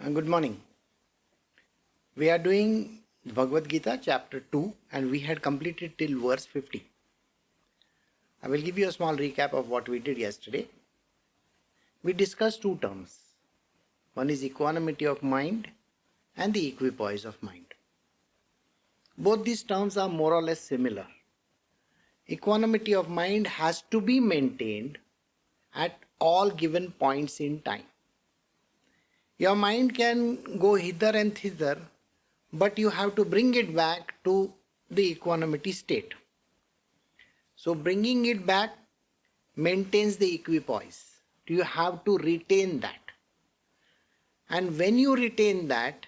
Good morning. We are doing Bhagavad Gita chapter 2 and we had completed till verse 50. I will give you a small recap of what we did yesterday. We discussed two terms. One is equanimity of mind and the equipoise of mind. Both these terms are more or less similar. Equanimity of mind has to be maintained at all given points in time. Your mind can go hither and thither, but you have to bring it back to the equanimity state. So bringing it back maintains the equipoise. You have to retain that. And when you retain that,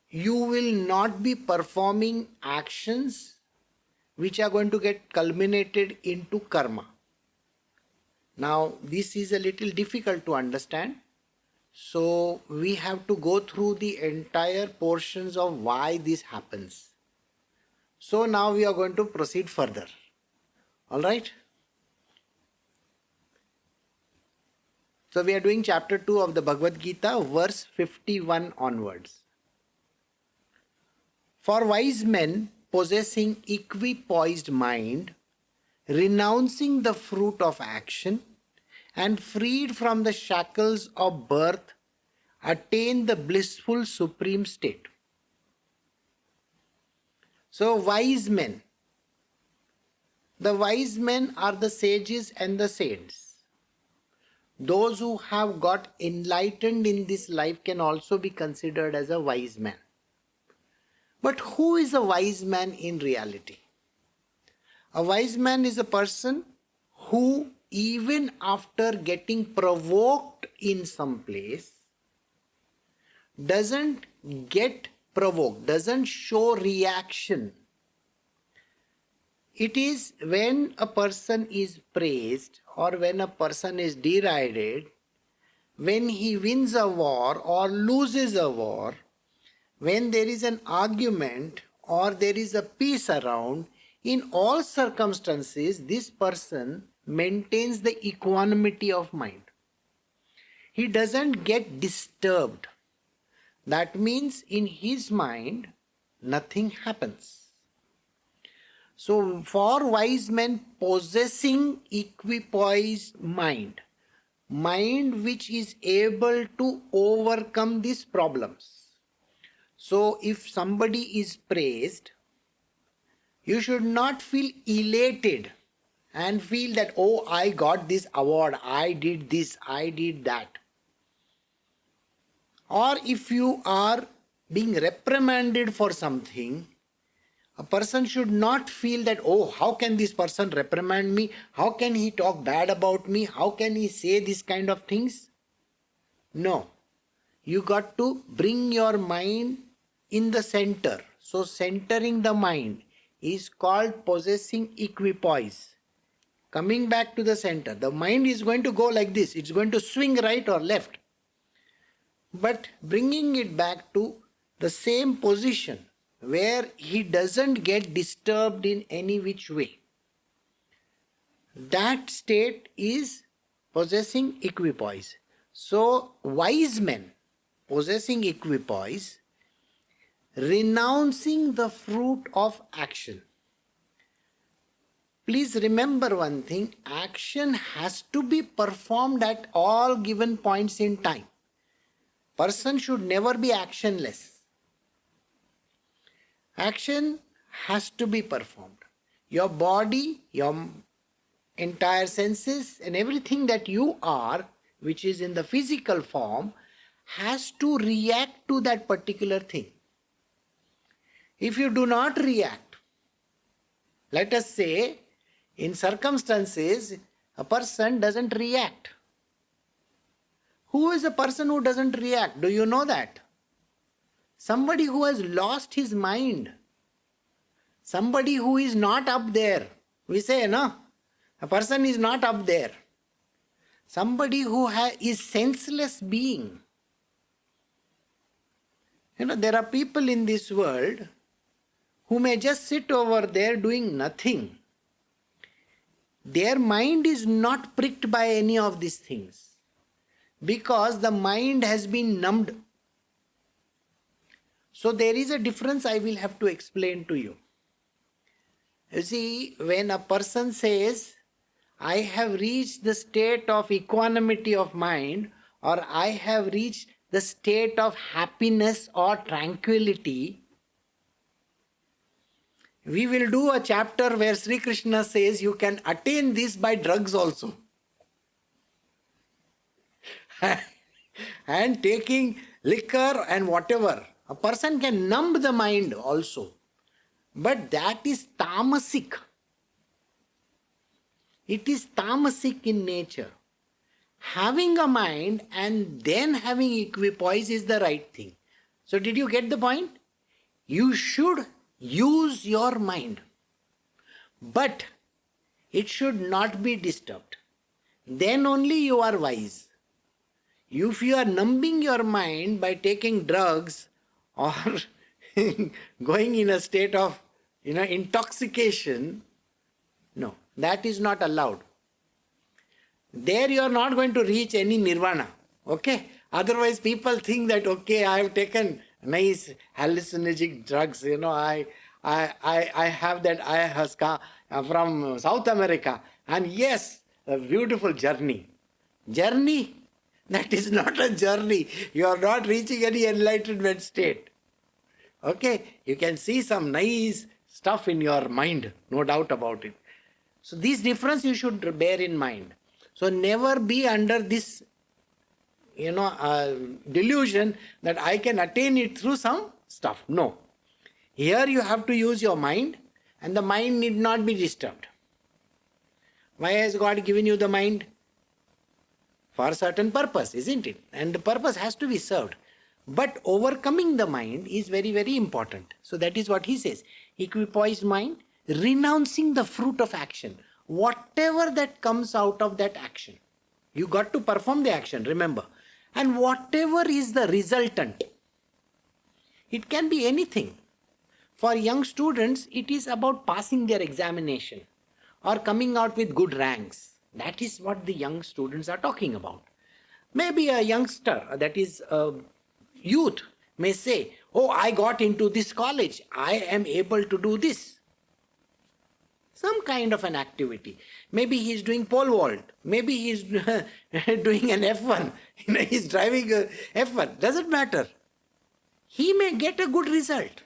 you will not be performing actions which are going to get culminated into karma. Now, this is a little difficult to understand. So we have to go through the entire portions of why this happens. So now we are going to proceed further. Alright? So we are doing chapter 2 of the Bhagavad Gita, verse 51 onwards. For wise men possessing equipoised mind, renouncing the fruit of action, and freed from the shackles of birth, attain the blissful supreme state. So wise men. The wise men are the sages and the saints. Those who have got enlightened in this life can also be considered as a wise man. But who is a wise man in reality? A wise man is a person who, even after getting provoked in some place, doesn't get provoked, doesn't show reaction. It is when a person is praised or when a person is derided, when he wins a war or loses a war, when there is an argument or there is a peace around, in all circumstances, this person maintains the equanimity of mind. He doesn't get disturbed. That means in his mind, nothing happens. So for wise men possessing equipoised mind, mind which is able to overcome these problems. So if somebody is praised, you should not feel elated and feel that, oh, I got this award, I did this, I did that. Or if you are being reprimanded for something, a person should not feel that, oh, how can this person reprimand me? How can he talk bad about me? How can he say this kind of things? No. You got to bring your mind in the center. So centering the mind is called possessing equipoise. Coming back to the center, the mind is going to go like this, it's going to swing right or left. But bringing it back to the same position where he doesn't get disturbed in any which way. That state is possessing equipoise. So wise men possessing equipoise, renouncing the fruit of action. Please remember one thing, action has to be performed at all given points in time. Person should never be actionless. Action has to be performed. Your body, your entire senses and everything that you are, which is in the physical form, has to react to that particular thing. If you do not react, let us say, in circumstances, a person doesn't react. Who is a person who doesn't react? Do you know that? Somebody who has lost his mind. Somebody who is not up there. We say, no, a person is not up there. Somebody who is senseless being. There are people in this world who may just sit over there doing nothing. Their mind is not pricked by any of these things because the mind has been numbed. So there is a difference I will have to explain to you. You see, when a person says, I have reached the state of equanimity of mind, or I have reached the state of happiness or tranquility, we will do a chapter where Shri Krishna says you can attain this by drugs also. And taking liquor and whatever. A person can numb the mind also. But that is tamasic. It is tamasic in nature. Having a mind and then having equipoise is the right thing. So did you get the point? You should use your mind. But it should not be disturbed. Then only you are wise. If you are numbing your mind by taking drugs or going in a state of intoxication, no, that is not allowed. There you are not going to reach any nirvana. Okay? Otherwise people think that, okay, I have taken nice hallucinogenic drugs, I have that ayahuasca from South America, and yes, a beautiful journey. Journey? That is not a journey. You are not reaching any enlightenment state. Okay? You can see some nice stuff in your mind, no doubt about it. So this difference you should bear in mind. So never be under this delusion that I can attain it through some stuff. No. Here you have to use your mind, and the mind need not be disturbed. Why has God given you the mind? For a certain purpose, isn't it? And the purpose has to be served. But overcoming the mind is very, very important. So that is what he says. Equipoised mind, renouncing the fruit of action. Whatever that comes out of that action. You got to perform the action, remember. And whatever is the resultant. It can be anything. For young students, it is about passing their examination or coming out with good ranks. That is what the young students are talking about. Maybe a youngster, that is a youth, may say, oh, I got into this college, I am able to do this. Some kind of an activity. Maybe he is doing pole vault. Maybe he is doing an F1. He is driving a F1. Doesn't matter. He may get a good result.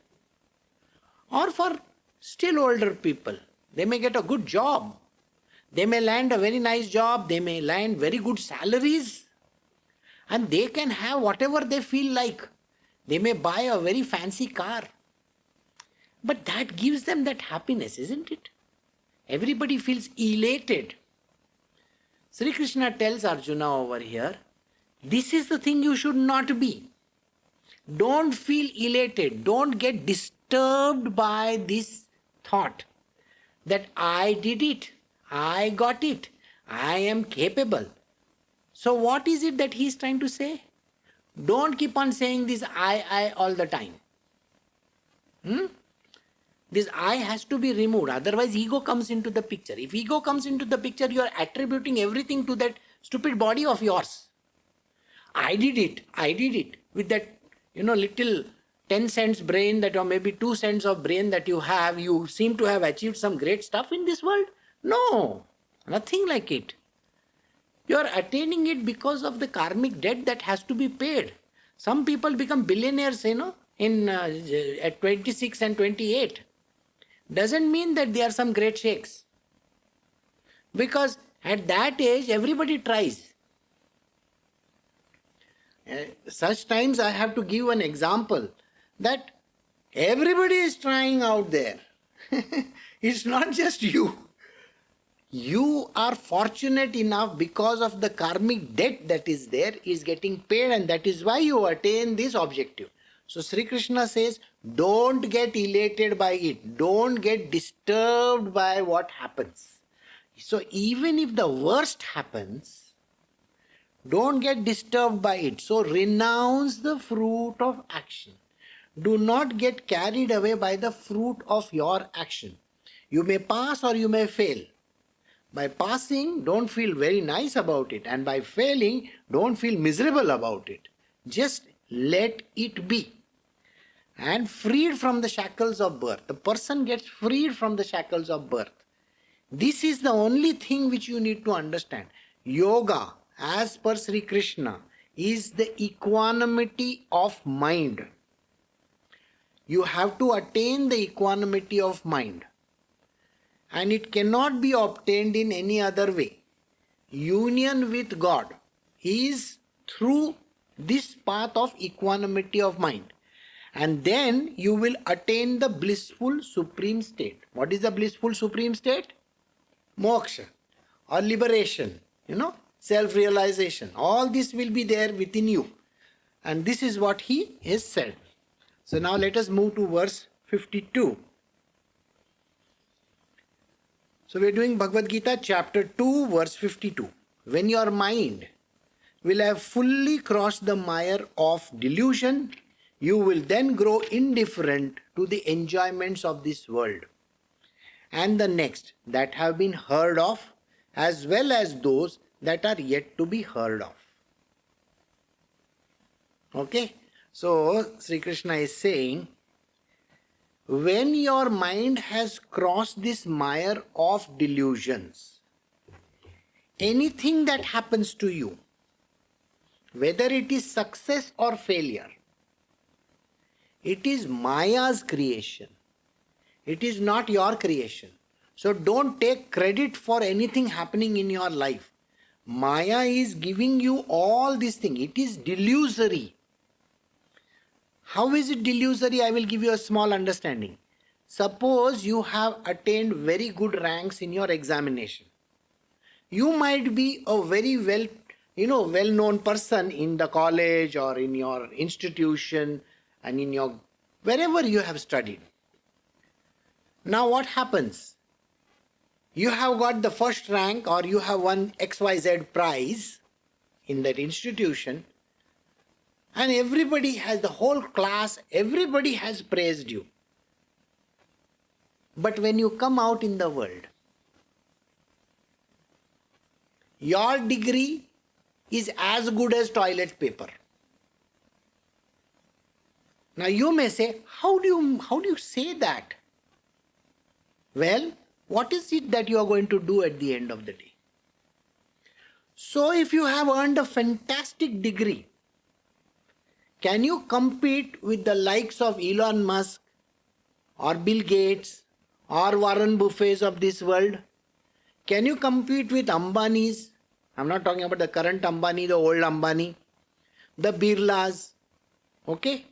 Or for still older people, they may get a good job. They may land a very nice job. They may land very good salaries. And they can have whatever they feel like. They may buy a very fancy car. But that gives them that happiness, isn't it? Everybody feels elated. Shri Krishna tells Arjuna over here, this is the thing you should not be. Don't feel elated. Don't get disturbed by this thought that I did it, I got it, I am capable. So what is it that he is trying to say? Don't keep on saying this I all the time. This I has to be removed, otherwise ego comes into the picture. If ego comes into the picture, you are attributing everything to that stupid body of yours. I did it with that little 10 cents brain that, or maybe 2 cents of brain that you have. You seem to have achieved some great stuff in this world. No, nothing like it. You are attaining it because of the karmic debt that has to be paid. Some people become billionaires, at 26 and 28. Doesn't mean that they are some great sheikhs. Because at that age, everybody tries. Such times I have to give an example that everybody is trying out there. It's not just you. You are fortunate enough because of the karmic debt that is there is getting paid, and that is why you attain this objective. So Shri Krishna says, don't get elated by it. Don't get disturbed by what happens. So even if the worst happens, don't get disturbed by it. So renounce the fruit of action. Do not get carried away by the fruit of your action. You may pass or you may fail. By passing, don't feel very nice about it. And by failing, don't feel miserable about it. Just let it be. and freed from the shackles of birth. The person gets freed from the shackles of birth. This is the only thing which you need to understand. Yoga, as per Shri Krishna, is the equanimity of mind. You have to attain the equanimity of mind. And it cannot be obtained in any other way. Union with God is through this path of equanimity of mind. And then you will attain the blissful supreme state. What is the blissful supreme state? Moksha or liberation, self-realization. All this will be there within you. And this is what he has said. So now let us move to verse 52. So we are doing Bhagavad Gita chapter 2 verse 52. When your mind will have fully crossed the mire of delusion, you will then grow indifferent to the enjoyments of this world and the next that have been heard of, as well as those that are yet to be heard of. Okay? So, Shri Krishna is saying, when your mind has crossed this mire of delusions, anything that happens to you, whether it is success or failure, it is Maya's creation. It is not your creation. So don't take credit for anything happening in your life. Maya is giving you all these things. It is delusory. How is it delusory? I will give you a small understanding. Suppose you have attained very good ranks in your examination. You might be a very well-known person in the college or in your institution and in your wherever you have studied. Now what happens? You have got the first rank or you have won XYZ prize in that institution, and everybody has, the whole class, everybody has praised you. But when you come out in the world, your degree is as good as toilet paper. Now you may say, how do you say that? Well, what is it that you are going to do at the end of the day? So if you have earned a fantastic degree, can you compete with the likes of Elon Musk or Bill Gates or Warren Buffets of this world? Can you compete with Ambanis? I'm not talking about the current Ambani, the old Ambani, the Birlas. Okay?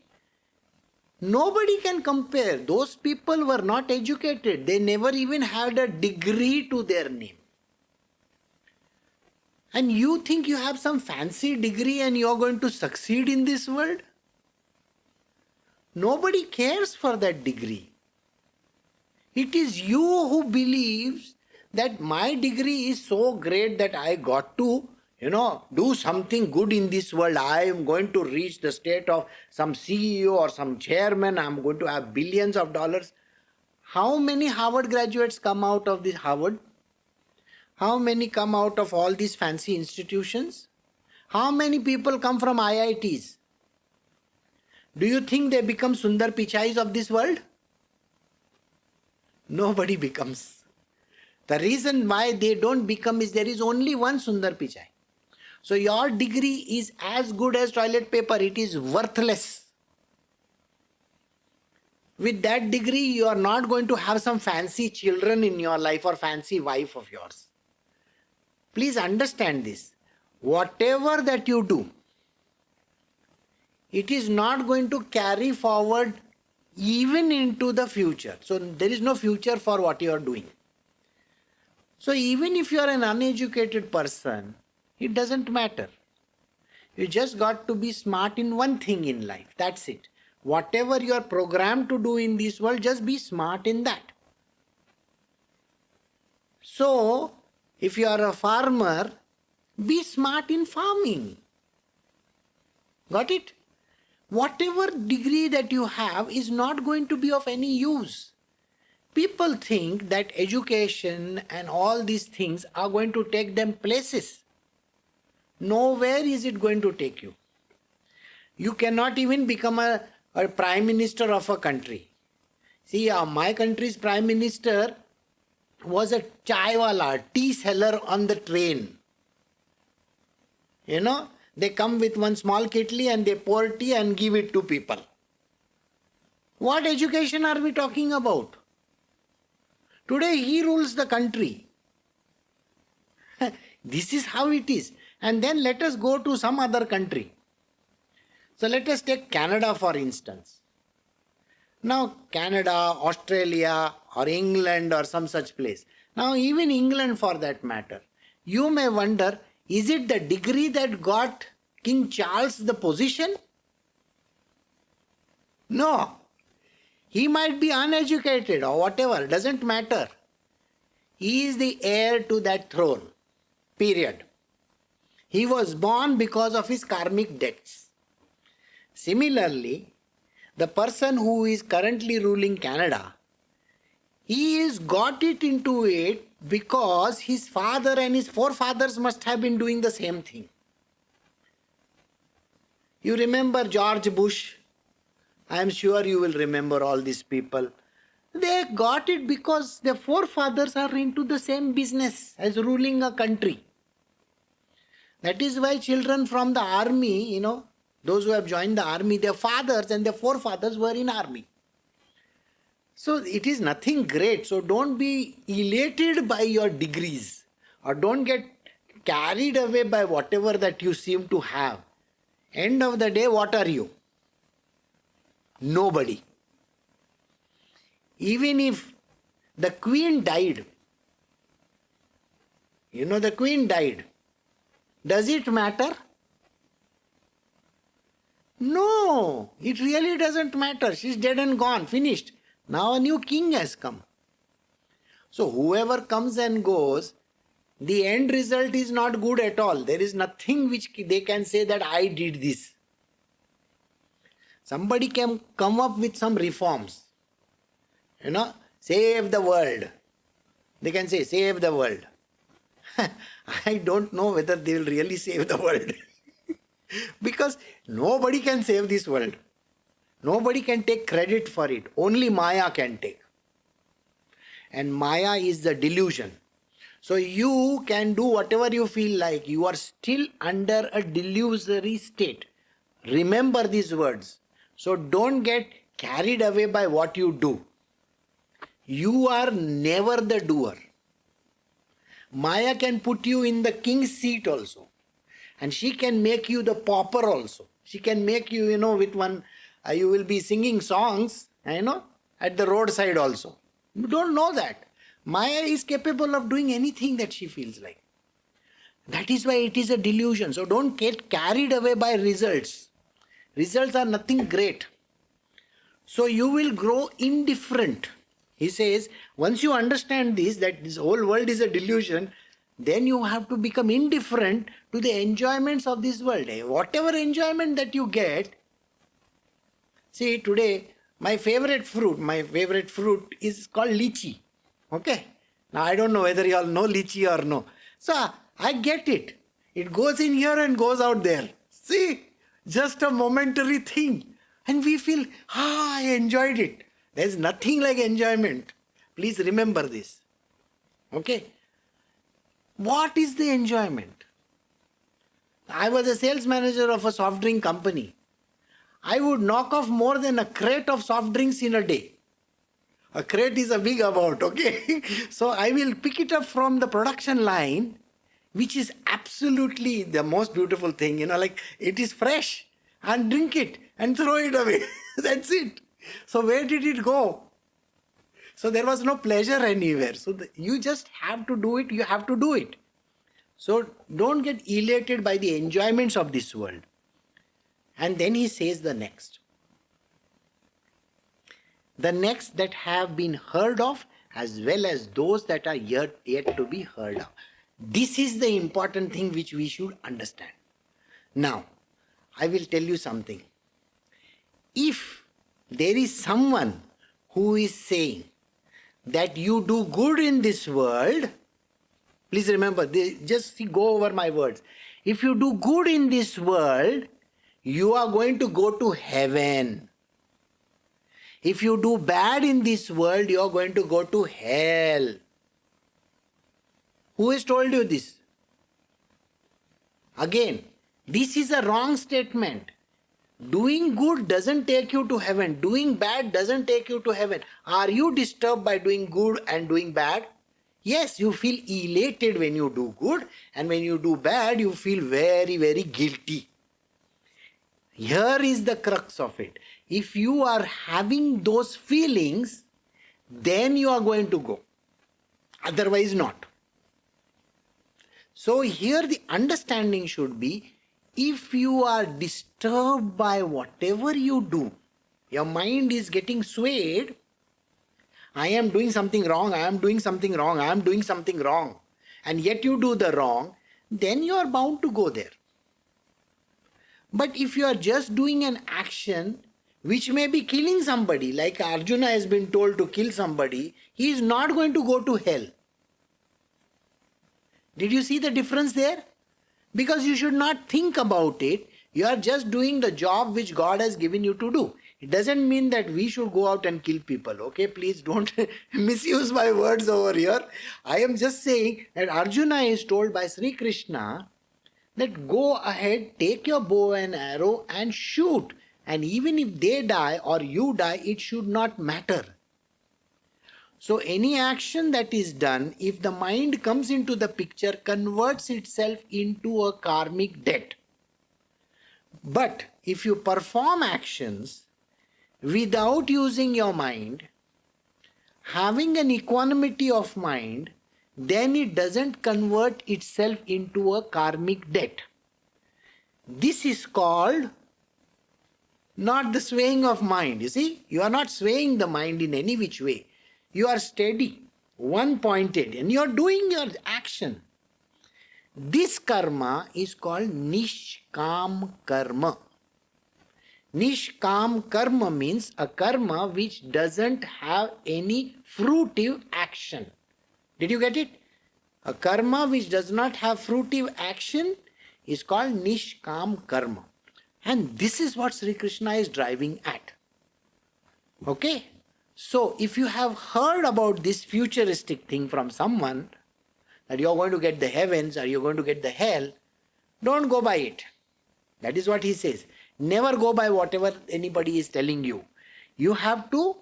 Nobody can compare. Those people were not educated. They never even had a degree to their name. And you think you have some fancy degree and you are going to succeed in this world? Nobody cares for that degree. It is you who believes that my degree is so great that I got to do something good in this world. I am going to reach the state of some CEO or some chairman. I am going to have billions of dollars. How many Harvard graduates come out of this Harvard? How many come out of all these fancy institutions? How many people come from IITs? Do you think they become Sundar Pichais of this world? Nobody becomes. The reason why they don't become is there is only one Sundar Pichai. So your degree is as good as toilet paper. It is worthless. With that degree, you are not going to have some fancy children in your life or fancy wife of yours. Please understand this. Whatever that you do, it is not going to carry forward even into the future. So there is no future for what you are doing. So even if you are an uneducated person, it doesn't matter. You just got to be smart in one thing in life. That's it. Whatever you are programmed to do in this world, just be smart in that. So, if you are a farmer, be smart in farming. Got it? Whatever degree that you have is not going to be of any use. People think that education and all these things are going to take them places. Nowhere is it going to take you. You cannot even become a or prime minister of a country. See, my country's prime minister was a chaiwala, tea seller on the train. They come with one small kitli and they pour tea and give it to people. What education are we talking about? Today he rules the country. This is how it is. And then let us go to some other country. So let us take Canada for instance. Now Canada, Australia or England or some such place. Now even England for that matter. You may wonder, is it the degree that got King Charles the position? No. He might be uneducated or whatever, doesn't matter. He is the heir to that throne. Period. He was born because of his karmic debts. Similarly, the person who is currently ruling Canada, he has got it into it because his father and his forefathers must have been doing the same thing. You remember George Bush? I am sure you will remember all these people. They got it because their forefathers are into the same business as ruling a country. That is why children from the army, those who have joined the army, their fathers and their forefathers were in army. So it is nothing great. So don't be elated by your degrees or don't get carried away by whatever that you seem to have. End of the day, what are you? Nobody. Even if the queen died, the queen died, does it matter? No, it really doesn't matter. She's dead and gone, finished. Now a new king has come. So whoever comes and goes, the end result is not good at all. There is nothing which they can say that I did this. Somebody can come up with some reforms. Save the world. They can say, save the world. I don't know whether they will really save the world. Because nobody can save this world. Nobody can take credit for it. Only Maya can take. And Maya is the delusion. So you can do whatever you feel like. You are still under a delusory state. Remember these words. So don't get carried away by what you do. You are never the doer. Maya can put you in the king's seat also. And she can make you the pauper also. She can make you, with one, you will be singing songs, at the roadside also. You don't know that. Maya is capable of doing anything that she feels like. That is why it is a delusion. So don't get carried away by results. Results are nothing great. So you will grow indifferent. He says, once you understand this, that this whole world is a delusion, then you have to become indifferent to the enjoyments of this world. Whatever enjoyment that you get, see today, my favorite fruit is called lychee. Okay? Now I don't know whether you all know lychee or no. So I get it. It goes in here and goes out there. See, just a momentary thing. And we feel, I enjoyed it. There's nothing like enjoyment. Please remember this. Okay? What is the enjoyment? I was a sales manager of a soft drink company. I would knock off more than a crate of soft drinks in a day. A crate is a big amount, okay? So I will pick it up from the production line, which is absolutely the most beautiful thing, it is fresh, and drink it and throw it away. That's it. So where did it go? So there was no pleasure anywhere. So you just have to do it. You have to do it. So don't get elated by the enjoyments of this world. And then he says the next. The next that have been heard of as well as those that are yet to be heard of. This is the important thing which we should understand. Now, I will tell you something. If there is someone who is saying that you do good in this world, please remember, just go over my words. If you do good in this world, you are going to go to heaven. If you do bad in this world, you are going to go to hell. Who has told you this? Again, this is a wrong statement. Doing good doesn't take you to heaven. Doing bad doesn't take you to heaven. Are you disturbed by doing good and doing bad? Yes, you feel elated when you do good, and when you do bad, you feel very, very guilty. Here is the crux of it. If you are having those feelings, then you are going to go. Otherwise not. So here the understanding should be, if you are disturbed by whatever you do, your mind is getting swayed, I am doing something wrong, I am doing something wrong, I am doing something wrong, and yet you do the wrong, then you are bound to go there. But if you are just doing an action which may be killing somebody, like Arjuna has been told to kill somebody, he is not going to go to hell. Did you see the difference there? Because you should not think about it. You are just doing the job which God has given you to do. It doesn't mean that we should go out and kill people. Okay, please don't misuse my words over here. I am just saying that Arjuna is told by Shri Krishna that go ahead, take your bow and arrow and shoot. And even if they die or you die, it should not matter. So any action that is done, if the mind comes into the picture, converts itself into a karmic debt. But if you perform actions without using your mind, having an equanimity of mind, then it doesn't convert itself into a karmic debt. This is called not the swaying of mind. You see, you are not swaying the mind in any which way. You are steady, one-pointed, and you are doing your action. This karma is called nishkam karma. Nishkam karma means a karma which doesn't have any fruitive action. Did you get it? A karma which does not have fruitive action is called nishkam karma. And this is what Shri Krishna is driving at. Okay? So, if you have heard about this futuristic thing from someone, that you are going to get the heavens or you are going to get the hell, don't go by it. That is what he says. Never go by whatever anybody is telling you. You have to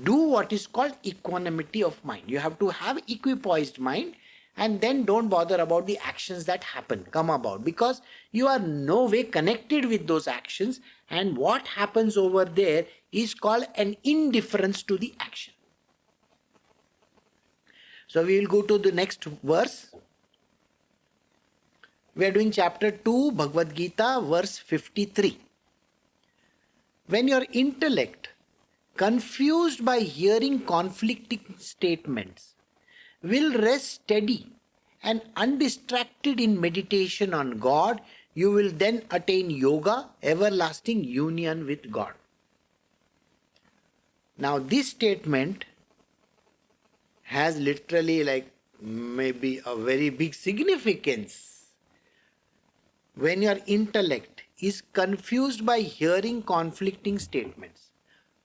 do what is called equanimity of mind. You have to have equipoised mind, and then don't bother about the actions that come about, because you are no way connected with those actions, and what happens over there is called an indifference to the action. So we will go to the next verse. We are doing chapter 2, Bhagavad Gita, verse 53. When your intellect, confused by hearing conflicting statements, will rest steady and undistracted in meditation on God, you will then attain yoga, everlasting union with God. Now this statement has literally like maybe a very big significance. When your intellect is confused by hearing conflicting statements,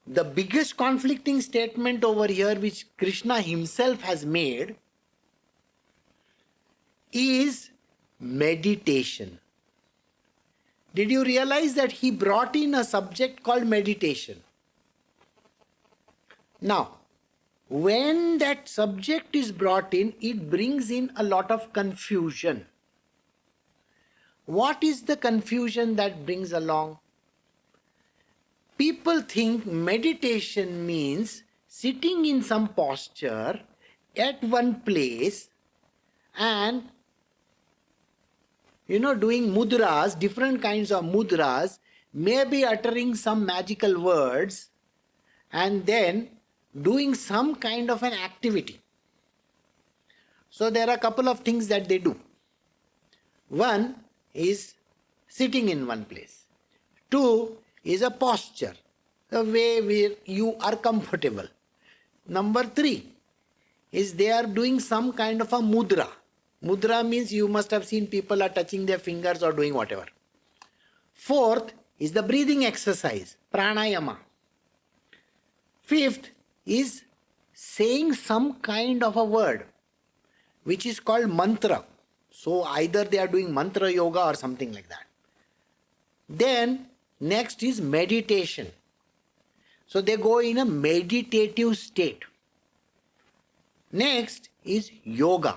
the biggest conflicting statement over here which Krishna himself has made is meditation. Did you realize that he brought in a subject called meditation? Now, when that subject is brought in, it brings in a lot of confusion. What is the confusion that brings along? People think meditation means sitting in some posture at one place and doing mudras, different kinds of mudras, maybe uttering some magical words and then doing some kind of an activity. So there are a couple of things that they do. One is sitting in one place. Two is a posture, the way where you are comfortable. Number three is they are doing some kind of a mudra. Mudra means you must have seen people are touching their fingers or doing whatever. Fourth is the breathing exercise, pranayama. Fifth is saying some kind of a word, which is called mantra. So either they are doing mantra yoga or something like that. Then next is meditation. So they go in a meditative state. Next is yoga.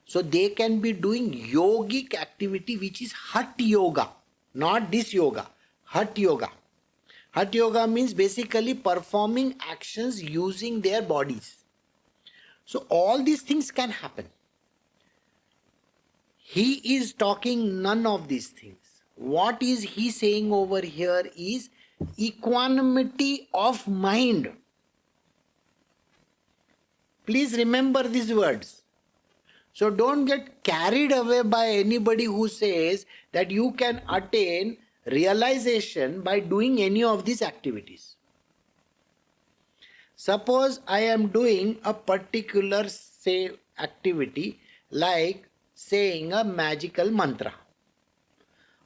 So they can be doing yogic activity, which is Hatha yoga, not this yoga, Hatha yoga. Hatha yoga means basically performing actions using their bodies. So all these things can happen. He is talking none of these things. What is he saying over here is equanimity of mind. Please remember these words. So don't get carried away by anybody who says that you can attain realization by doing any of these activities. Suppose I am doing a particular activity like saying a magical mantra.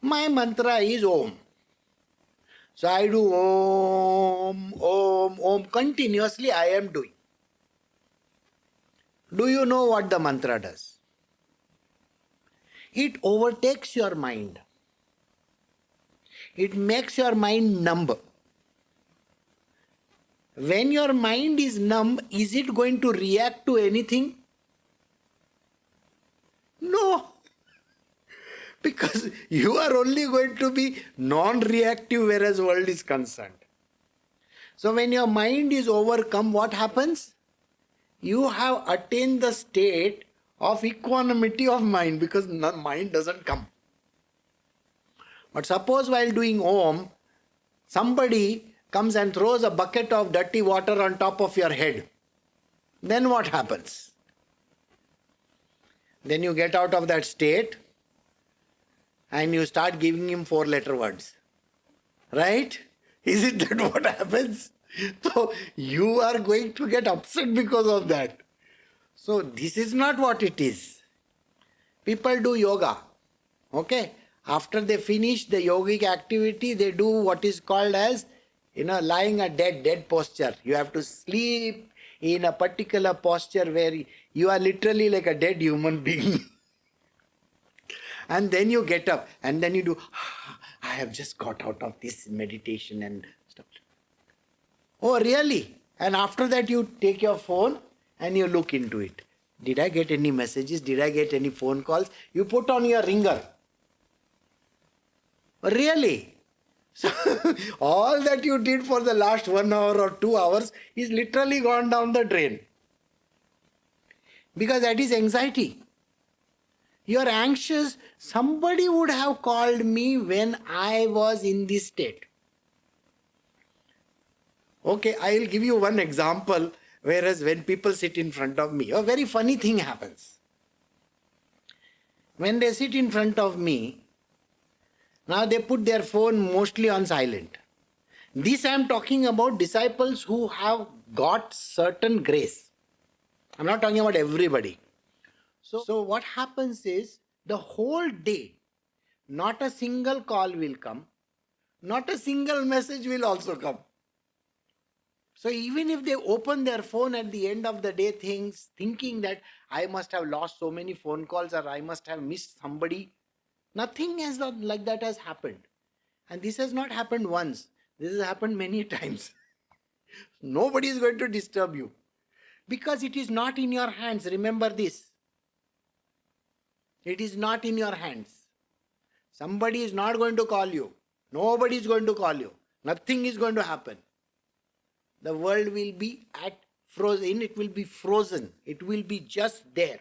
My mantra is Om. So I do Om, Om, Om. Continuously I am doing. Do you know what the mantra does? It overtakes your mind. It makes your mind numb. When your mind is numb, is it going to react to anything? No. Because you are only going to be non-reactive whereas world is concerned. So when your mind is overcome, what happens? You have attained the state of equanimity of mind because mind doesn't come. But suppose while doing Om, somebody comes and throws a bucket of dirty water on top of your head. Then what happens? Then you get out of that state and you start giving him 4-letter words. Right? Is it that what happens? So you are going to get upset because of that. So this is not what it is. People do yoga. Okay? After they finish the yogic activity, they do what is called as, lying a dead posture. You have to sleep in a particular posture where you are literally like a dead human being. And then you get up and then you do, I have just got out of this meditation and stuff. Oh, really? And after that you take your phone and you look into it. Did I get any messages? Did I get any phone calls? You put on your ringer. Really? So all that you did for the last 1 hour or 2 hours is literally gone down the drain. Because that is anxiety. You are anxious. Somebody would have called me when I was in this state. Okay, I will give you one example. Whereas when people sit in front of me, a very funny thing happens. When they sit in front of me, now they put their phone mostly on silent. This I am talking about disciples who have got certain grace. I am not talking about everybody. So what happens is, the whole day, not a single call will come, not a single message will also come. So even if they open their phone at the end of the day thinking that I must have lost so many phone calls or I must have missed somebody, nothing like that has happened. And this has not happened once. This has happened many times. Nobody is going to disturb you. Because it is not in your hands. Remember this. It is not in your hands. Somebody is not going to call you. Nobody is going to call you. Nothing is going to happen. The world will be frozen. It will be frozen. It will be just there.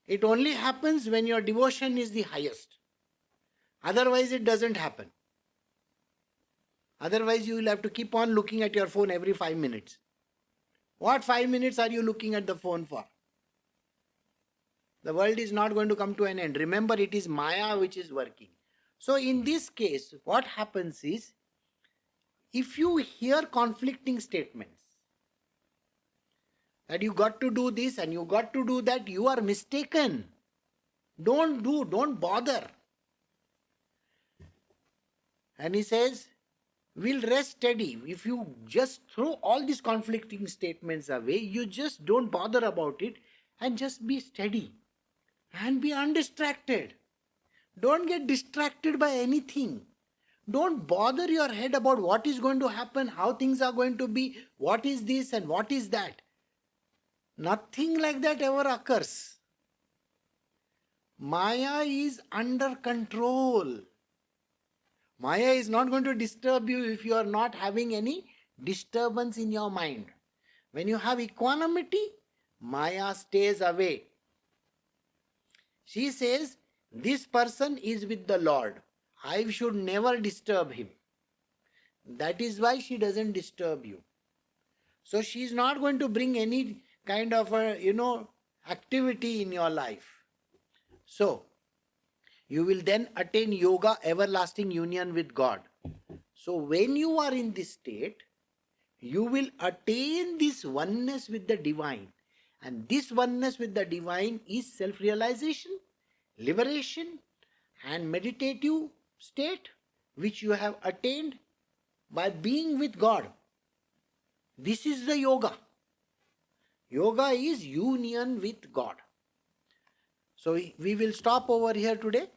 It only happens when your devotion is the highest. Otherwise it doesn't happen. Otherwise you will have to keep on looking at your phone every 5 minutes. What 5 minutes are you looking at the phone for? The world is not going to come to an end. Remember, it is Maya which is working. So in this case, what happens is, if you hear conflicting statements, that you got to do this and you got to do that, you are mistaken. Don't bother. And he says, will rest steady. If you just throw all these conflicting statements away, you just don't bother about it and just be steady and be undistracted. Don't get distracted by anything. Don't bother your head about what is going to happen, how things are going to be, what is this and what is that. Nothing like that ever occurs. Maya is under control. Maya is not going to disturb you if you are not having any disturbance in your mind. When you have equanimity, Maya stays away. She says, this person is with the Lord. I should never disturb him. That is why she doesn't disturb you. So she is not going to bring any kind of activity in your life. So, you will then attain yoga, everlasting union with God. So when you are in this state, you will attain this oneness with the divine. And this oneness with the divine is self-realization, liberation, and meditative state which you have attained by being with God. This is the yoga. Yoga is union with God. So we will stop over here today.